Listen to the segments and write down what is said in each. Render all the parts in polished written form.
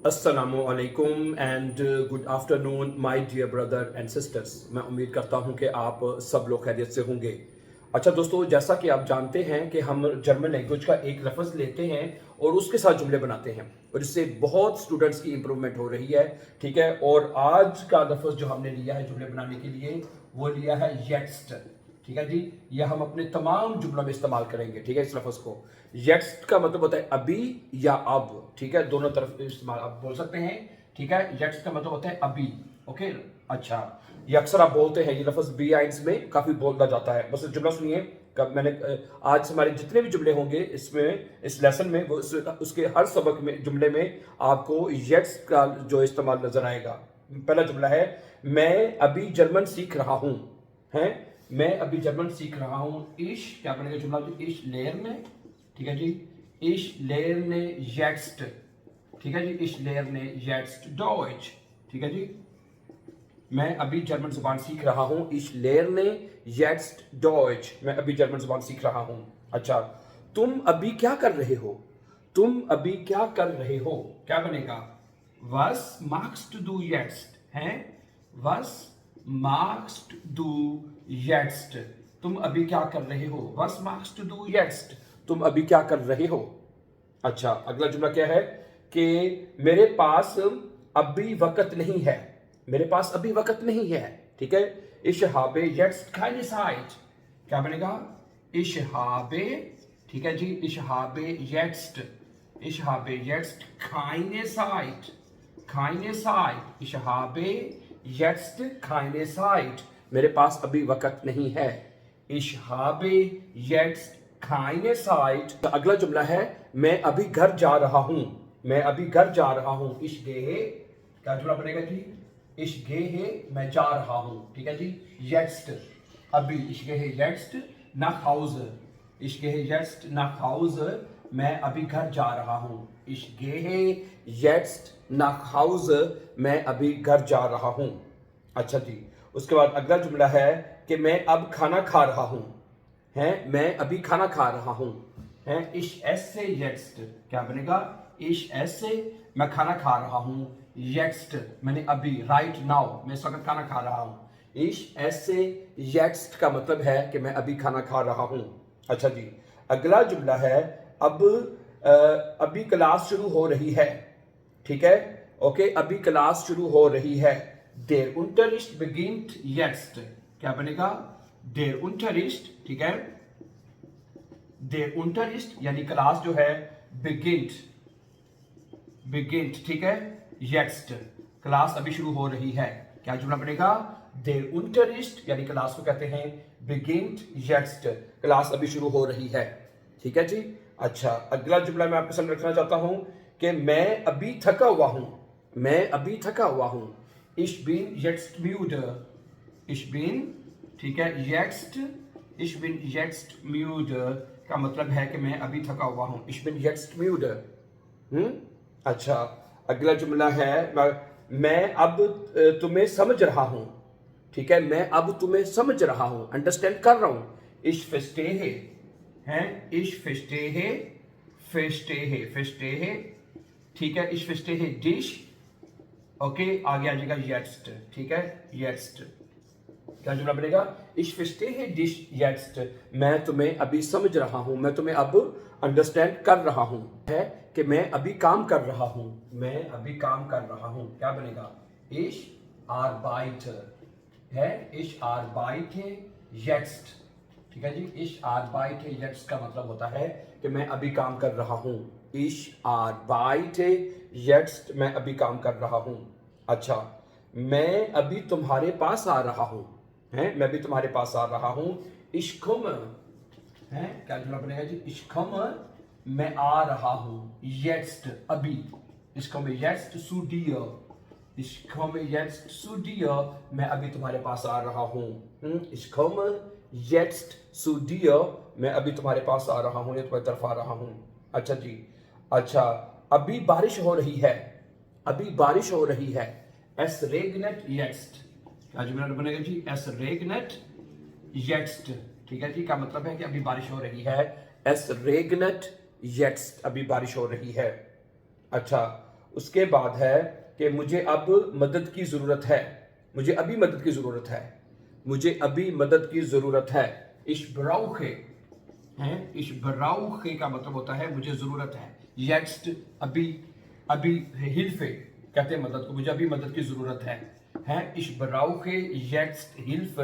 अस्सलामुअलैकुम and good afternoon my dear brother and sisters. मैं उम्मीद करता हूं कि आप सब लोग खैरियत से होंगे। अच्छा दोस्तों, जैसा कि आप जानते हैं कि हम जर्मन लैंग्वेज का एक लफ्ज़ लेते हैं और उसके साथ जुमले बनाते हैं और इससे बहुत स्टूडेंट्स की इंप्रूवमेंट हो रही है। ठीक है, और आज का लफ्ज़ जो हमने लिया है जुमले बनाने के लिए वो लिया है येट्स्ट। ठीक है जी, ये हम अपने तमाम जुमलों में इस्तेमाल करेंगे। ठीक है, इस लफ्ज़ को येट्स का मतलब होता है अभी या अब। ठीक है, दोनों तरफ इस्तेमाल आप बोल सकते हैं। ठीक है, येट्स का मतलब होता है अभी। ओके, अच्छा, ये अक्सर आप बोलते हैं, ये लफ्ज़ बी आइंस में काफ़ी बोला जाता है। बस जुमला सुनिए, कब मैंने आज हमारे जितने भी जुमले होंगे इसमें, इस लेसन में, वो उसके हर सबक में जुमले में आपको येट्स का जो इस्तेमाल नजर आएगा। पहला जुमला है, मैं अभी जर्मन सीख रहा हूं। हैं, मैं अभी जर्मन सीख रहा हूं। इश क्या बनेगा जुमला? इश लेरने। ठीक है जी, इश लेरने येट्स्ट। ठीक है जी, इश लेरने येट्स्ट डॉइच। ठीक है जी, मैं अभी जर्मन जुबान सीख रहा हूं। इश लेरने येट्स्ट डॉइच, मैं अभी जर्मन जुबान सीख रहा हूं। अच्छा, तुम अभी क्या कर रहे हो? तुम अभी क्या कर रहे हो क्या बनेगा? वस magst du jetzt? हैं, वस magst du jetzt? तुम अभी क्या कर रहे हो? वस magst du jetzt? तुम अभी क्या कर रहे हो? अच्छा, अगला जुमला क्या है कि मेरे पास अभी वक्त नहीं है। मेरे पास अभी वक्त नहीं है। ठीक है, ich habe jetzt keine Zeit। क्या बनेगा? ich habe, ठीक है जी, ich habe jetzt, ich habe jetzt keine Zeit। keine Zeit, ich habe jetzt keine Zeit। मेरे पास अभी वक्त नहीं है। ich habe jetzt keine Zeit। तो अगला जुमला है, मैं अभी घर जा रहा हूं। मैं अभी घर जा रहा हूं। ich gehe, क्या जुमला बनेगा जी? ich gehe, मैं जा रहा हूं। ठीक है जी, jetzt अभी, ich gehe jetzt nach Hause। ich gehe jetzt nach Hause, मैं अभी घर जा रहा हूं। ich gehe jetzt nach Hause, मैं अभी घर जा रहा हूं। अच्छा जी, उसके बाद अगला जुमला है कि मैं अब खाना खा रहा हूं। हैं, मैं अभी खाना खा रहा हूं। हैं, ich esse jetzt, क्या बनेगा? ich esse, मैं खाना खा रहा हूं। jetzt, मैंने अभी, राइट नाउ, मैं इस वक्त खाना खा रहा हूं। ich esse jetzt का मतलब है कि मैं अभी खाना खा रहा हूं। अच्छा जी, अगला जुमला है, अब अभी क्लास शुरू हो रही है। ठीक है, ओके, अभी क्लास शुरू हो रही है। Der Unterricht beginnt jetzt, क्या बनेगा? Der Unterricht, ठीक है, der Unterricht यानी क्लास जो है, beginnt, beginnt, ठीक है, jetzt, क्लास अभी शुरू हो रही है। क्या जुमला बनेगा? der Unterricht यानी क्लास को कहते हैं beginnt jetzt, क्लास अभी शुरू हो रही है। ठीक है जी, अच्छा, अगला जुमला मैं आपके सामने रखना चाहता हूं कि मैं अभी थका हुआ हूं। मैं अभी थका हुआ हूं। ich bin jetzt müde। ich bin, ठीक है, jetzt, ich bin jetzt müde का मतलब है कि मैं अभी थका हुआ हूं। ich bin jetzt müde। अच्छा, अगला जुमला है, मैं अब तुम्हें समझ रहा हूं। ठीक है, मैं अब तुम्हें समझ रहा हूं, अंडरस्टैंड कर रहा हूं। ich verstehe, हैं, ich verstehe, verstehe, verstehe, ठीक है, ich verstehe dich। ओके, आगे आ जाएगा jetzt। ठीक है, jetzt, क्या जुमला बनेगा? ich verstehe dich jetzt, मैं तुम्हें अभी समझ रहा हूं, मैं तुम्हें अब अंडरस्टैंड कर रहा हूं। है कि मैं अभी काम कर रहा हूं। मैं अभी काम कर रहा हूं, क्या बनेगा? ich arbeite, है, ich arbeite jetzt। ठीक है जी, ich arbeite jetzt का मतलब होता है कि मैं अभी काम कर रहा हूं। ich arbeite jetzt, मैं अभी काम कर रहा हूं। अच्छा, मैं अभी तुम्हारे पास आ रहा हूं। हैं, मैं अभी तुम्हारे पास आ रहा हूं। ich komme, हैं, क्या जुमला बनेगा जी? ich komme, मैं आ रहा हूं। jetzt, अभी, ich komme jetzt zu dir। ich komme jetzt zu dir, मैं अभी तुम्हारे पास आ रहा हूं। ich komme jetzt zu dir, मैं अभी तुम्हारे पास आ रहा हूं या तुम्हारी तरफ आ रहा हूं। अच्छा जी, अच्छा, अभी बारिश हो रही है। अभी बारिश हो रही है। es regnet jetzt, क्या जुमला बनेगा जी? es regnet jetzt। ठीक है जी, का मतलब है कि अभी बारिश हो रही है। es regnet jetzt, अभी बारिश हो रही है। अच्छा, उसके बाद है कि मुझे अब मदद की ज़रूरत है, मुझे अभी मदद की ज़रूरत है, मुझे अभी मदद की ज़रूरत है। इश ब्राउखे है, इश ब्राउखे का मतलब होता है मुझे ज़रूरत है। येट्स्ट अभी, अभी हिल्फे कहते हैं मदद को, मुझे अभी मदद की ज़रूरत है। इश ब्राउखे येट्स्ट हिल्फ,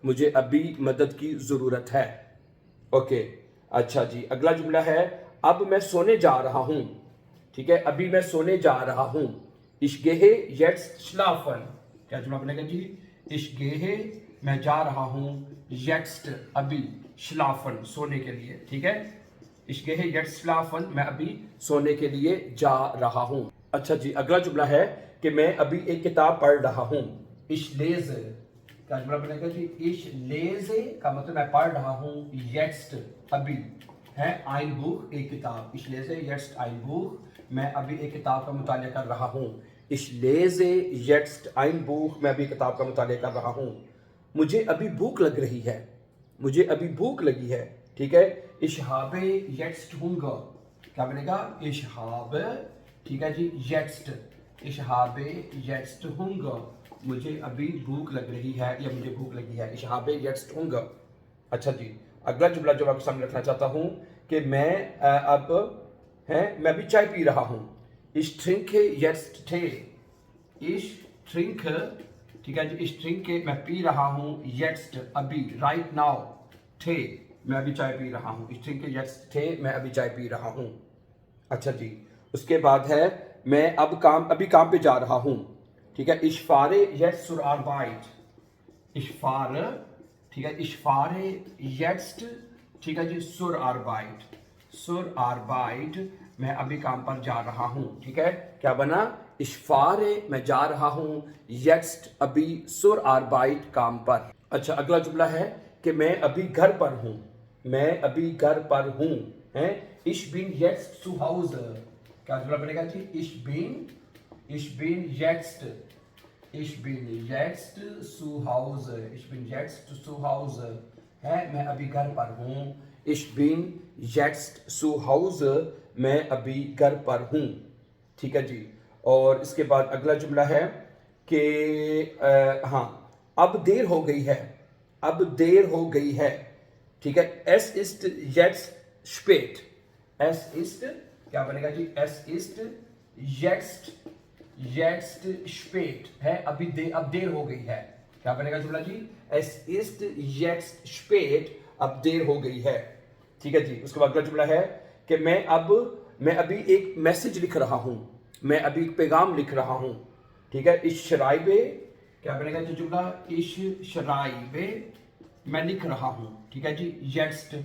मुझे अभी मदद की ज़रूरत है। ओके, अच्छा जी, अगला जुमला है अब मैं सोने जा रहा हूं। ठीक है, अभी मैं सोने जा रहा हूं। Ich gehe jetzt schlafen। क्या जुमला बनेगा जी? Ich gehe मैं जा रहा हूं, jetzt अभी, schlafen सोने के लिए। ठीक है, Ich gehe jetzt schlafen मैं अभी सोने के लिए जा रहा हूं। अच्छा जी, अगला जुमला है कि मैं अभी एक किताब पढ़ रहा हूं। Ich lese क्या जुमला बनेगा जी? Ich lese का मतलब मैं पढ़ रहा हूं, jetzt अभी है, ein Buch एक किताब। Ich lese jetzt ein Buch मैं अभी एक किताब का मुताला कर रहा हूं। Ich lese jetzt ein Buch मैं अभी किताब का मुताला कर रहा हूं। मुझे अभी भूख लग रही है, मुझे अभी भूख लगी है। ठीक है, Ich habe jetzt Hunger क्या बनेगा? Ich habe, ठीक है जी, jetzt Ich habe jetzt Hunger मुझे अभी भूख लग रही है या मुझे भूख लगी है। Ich habe jetzt Hunger। अच्छा जी, अगला जुमला जो आपके सामने रखना चाहता हूं कि मैं अब मैं अभी चाय पी रहा हूं। Ich trinke jetzt Tee। Ich trinke, ठीक है जी, ich trinke मैं पी रहा हूं, jetzt अभी, right now Tee मैं अभी चाय पी रहा हूं। Ich trinke jetzt Tee मैं अभी चाय पी रहा हूं। अच्छा जी, उसके बाद है मैं अब अभी काम पे जा रहा हूं। ठीक है, Ich fahre jetzt zur Arbeit। Ich fahre, ठीक है, Ich fahre jetzt, ठीक है जी, zur Arbeit। zur Arbeit मैं अभी काम पर जा रहा हूं। ठीक है, क्या बना? Ich fahre मैं जा रहा हूं, jetzt अभी, zur Arbeit काम पर। अच्छा, अगला जुमला है कि मैं अभी घर पर हूं, मैं अभी घर पर हूं है। Ich bin jetzt zu Hause क्या जुमला बनेगा जी? Ich bin jetzt, ich bin jetzt zu Hause, ich bin jetzt zu Hause है, मैं अभी घर पर हूँ। Ich bin jetzt zu Hause मैं अभी घर पर हूँ। ठीक है जी, और इसके बाद अगला जुमला है कि हाँ, अब देर हो गई है, अब देर हो गई है। ठीक है, Es ist jetzt spät। Es ist क्या बनेगा जी? Es ist jetzt spät है, अब देर हो गई है। क्या बनेगा जुमला जी? Es ist jetzt spät अब देर हो गई है। ठीक है जी, उसके बाद अगला जुमला है कि मैं अभी एक मैसेज लिख रहा हूं, मैं अभी एक पैगाम लिख रहा हूं। ठीक है, Ich schreibe क्या बनेगा जी जुमला? Ich schreibe मैं लिख रहा हूं। ठीक है जी, jetzt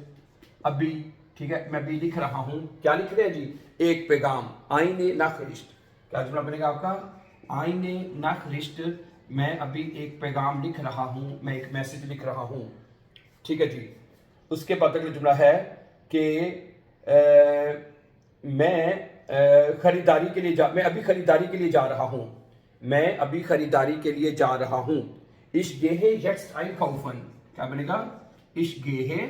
अभी, ठीक है, मैं भी लिख रहा हूं। क्या लिख रहे हैं जी? एक पैगाम, eine Nachricht। क्या जुमला बनेगा आपका? eine Nachricht मैं अभी एक पैगाम लिख रहा हूं, मैं एक मैसेज लिख रहा हूं। ठीक है जी, उसके बाद अगला जुमला है कि मैं अभी खरीदारी के लिए जा रहा हूं, मैं अभी खरीदारी के लिए जा रहा हूं। Ich gehe jetzt einkaufen क्या बनेगा? Ich gehe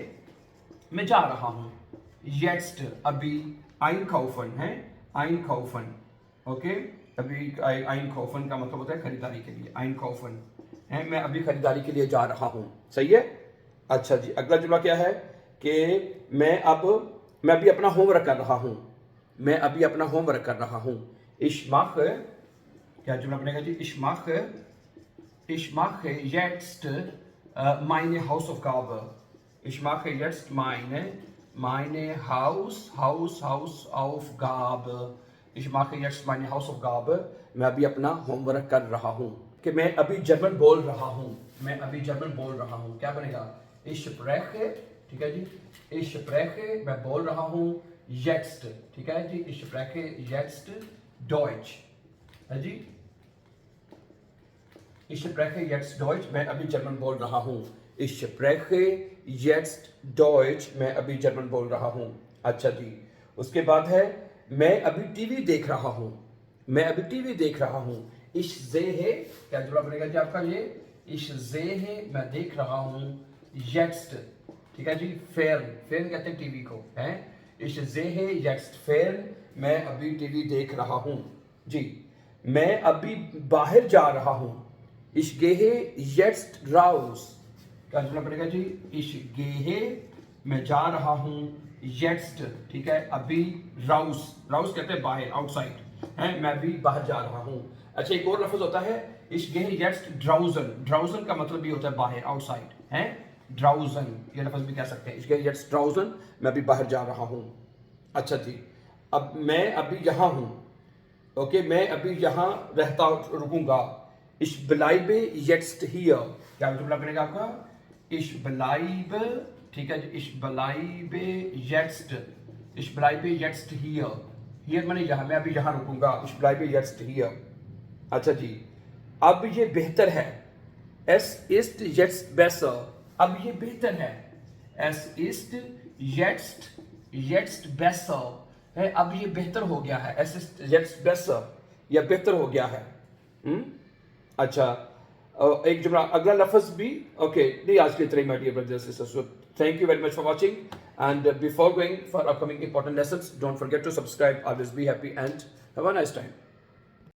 मैं जा रहा हूं, jetzt अभी, einkaufen है, einkaufen ओके, अभी einkaufen का मतलब होता है खरीदारी के लिए, einkaufen है, मैं अभी खरीदारी के लिए जा रहा हूं। सही है? अच्छा जी, अगला जुमला क्या है कि मैं अभी अपना होमवर्क कर रहा हूं, मैं अभी अपना होमवर्क कर रहा हूं। Ich mache क्या जुमला बनेगा जी? Ich mache jetzt meine Hausaufgabe। Ich mache jetzt meine Hausaufgabe। Ich mache jetzt meine Hausaufgabe मैं अभी अपना होमवर्क कर रहा हूं। कि मैं अभी जर्मन बोल रहा हूं, मैं अभी जर्मन बोल रहा हूं। क्या बनेगा? Ich spreche, ठीक है जी, Ich spreche मैं बोल रहा हूं, jetzt, ठीक है जी, Ich spreche jetzt Deutsch है जी, Ich spreche jetzt Deutsch मैं अभी जर्मन बोल रहा हूं। Ich spreche jetzt Deutsch मैं अभी जर्मन बोल रहा हूं। अच्छा जी, उसके बाद है मैं अभी टीवी देख रहा हूं, मैं अभी टीवी देख रहा हूं। Ich sehe क्या जुमला बनेगा जी आपका ये? Ich sehe मैं देख रहा हूं, jetzt, ठीक है जी, fern कहते हैं टीवी को है। Ich sehe jetzt fern मैं अभी टीवी देख रहा हूं। जी, मैं अभी बाहर जा रहा हूँ। Ich gehe jetzt raus। क्या सुनना पड़ेगा जी? Ich gehe, मैं जा रहा हूँ। Jetzt, ठीक है, अभी raus, raus कहते हैं बाहर, आउटसाइड है, मैं अभी बाहर जा रहा हूँ। अच्छा, एक और लफ्ज होता है Ich gehe jetzt draußen। draußen का मतलब भी होता है बाहर, आउटसाइड है, draußen, ये लफ्ज भी कह सकते हैं। Ich gehe jetzt draußen, मैं अभी बाहर जा रहा हूँ। अच्छा जी, अब मैं अभी यहाँ हूँ। ओके, मैं अभी यहाँ रहता रुकूंगा। Ich bleibe jetzt hier। क्या जुमला बनेगा आपका? Ich bleibe, ठीक है, ich bleibe jetzt। Ich bleibe jetzt hier। Hier माने यहाँ, मैं अभी यहाँ रुकूंगा। Ich bleibe jetzt hier। अच्छा जी, अब ये बेहतर है। Es ist jetzt besser। अब ये बेहतर है। Es ist jetzt besser है, अब ये बेहतर हो गया है। Es ist jetzt besser, या बेहतर हो गया है। अच्छा, एक जुमला, अगला लफ्ज भी ओके नहीं, आज के इतना ही my dear brothers and sisters. So thank you very much for watching, and before going for upcoming important lessons, don't forget to subscribe. Always be happy and have a nice time.